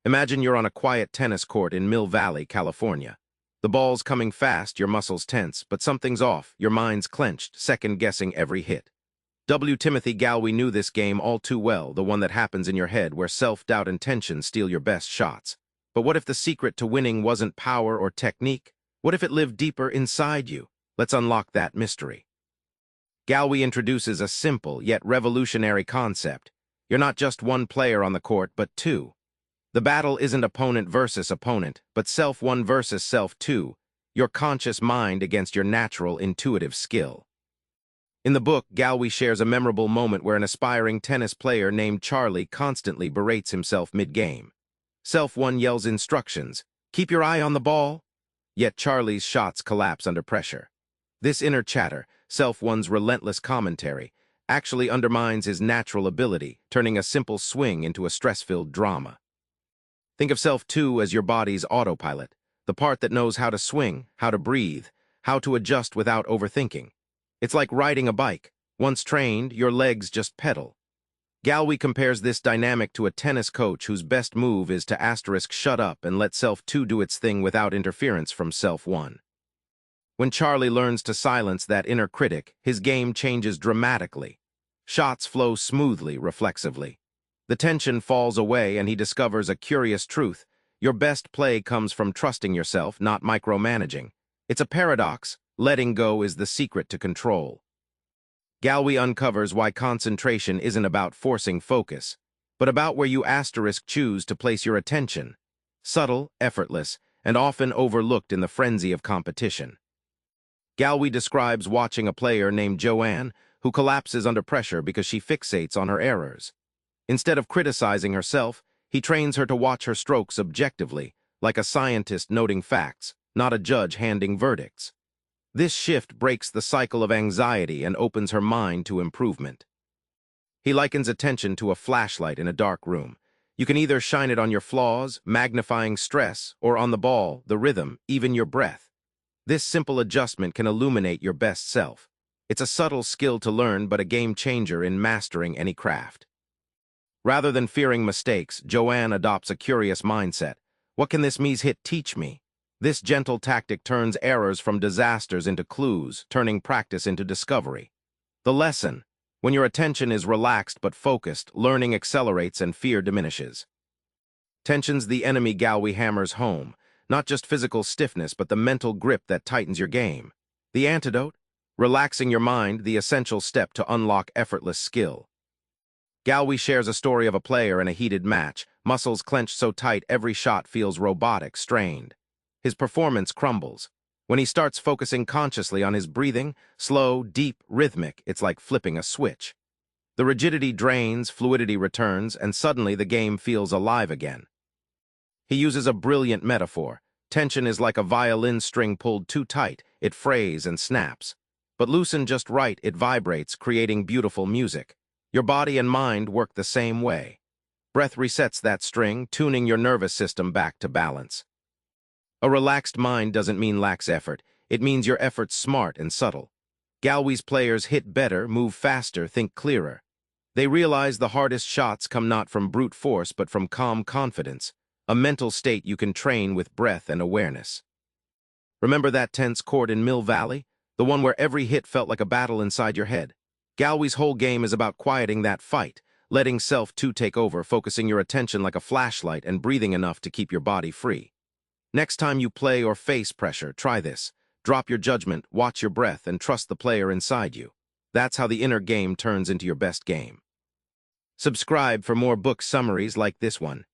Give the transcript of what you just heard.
Imagine you're on a quiet tennis court in Mill Valley, California. The ball's coming fast, your muscles tense, but something's off, your mind's clenched, second-guessing every hit. Timothy Gallwey knew this game all too well, the one that happens in your head where self-doubt and tension steal your best shots. But what if the secret to winning wasn't power or technique? What if it lived deeper inside you? Let's unlock that mystery. Gallwey introduces a simple yet revolutionary concept. You're not just one player on the court, but two. The battle isn't opponent versus opponent, but self-one versus self-two, your conscious mind against your natural, intuitive skill. In the book, Gallwey shares a memorable moment where an aspiring tennis player named Charlie constantly berates himself mid-game. Self-one yells instructions, "Keep your eye on the ball," yet Charlie's shots collapse under pressure. This inner chatter, self-one's relentless commentary, actually undermines his natural ability, turning a simple swing into a stress-filled drama. Think of self-two as your body's autopilot, the part that knows how to swing, how to breathe, how to adjust without overthinking. It's like riding a bike. Once trained, your legs just pedal. Gallwey compares this dynamic to a tennis coach whose best move is to shut up and let self-two do its thing without interference from self-one. When Charlie learns to silence that inner critic, his game changes dramatically. Shots flow smoothly, reflexively. The tension falls away and he discovers a curious truth. Your best play comes from trusting yourself, not micromanaging. It's a paradox. Letting go is the secret to control. Gallwey uncovers why concentration isn't about forcing focus, but about where you choose to place your attention. Subtle, effortless, and often overlooked in the frenzy of competition. Gallwey describes watching a player named Joanne who collapses under pressure because she fixates on her errors. Instead of criticizing herself, he trains her to watch her strokes objectively, like a scientist noting facts, not a judge handing verdicts. This shift breaks the cycle of anxiety and opens her mind to improvement. He likens attention to a flashlight in a dark room. You can either shine it on your flaws, magnifying stress, or on the ball, the rhythm, even your breath. This simple adjustment can illuminate your best self. It's a subtle skill to learn, but a game changer in mastering any craft. Rather than fearing mistakes, Joanne adopts a curious mindset. What can this hit teach me? This gentle tactic turns errors from disasters into clues, turning practice into discovery. The lesson: when your attention is relaxed but focused, learning accelerates and fear diminishes. Tension's the enemy Gallwey hammers home, not just physical stiffness but the mental grip that tightens your game. The antidote? Relaxing your mind, the essential step to unlock effortless skill. Gallwey shares a story of a player in a heated match, muscles clenched so tight every shot feels robotic, strained. His performance crumbles. When he starts focusing consciously on his breathing, slow, deep, rhythmic, it's like flipping a switch. The rigidity drains, fluidity returns, and suddenly the game feels alive again. He uses a brilliant metaphor. Tension is like a violin string pulled too tight, it frays and snaps. But loosened just right, it vibrates, creating beautiful music. Your body and mind work the same way. Breath resets that string, tuning your nervous system back to balance. A relaxed mind doesn't mean lax effort. It means your effort's smart and subtle. Gallwey's players hit better, move faster, think clearer. They realize the hardest shots come not from brute force but from calm confidence, a mental state you can train with breath and awareness. Remember that tense court in Mill Valley? The one where every hit felt like a battle inside your head? Gallwey's whole game is about quieting that fight, letting self-two take over, focusing your attention like a flashlight and breathing enough to keep your body free. Next time you play or face pressure, try this. Drop your judgment, watch your breath, and trust the player inside you. That's how the inner game turns into your best game. Subscribe for more book summaries like this one.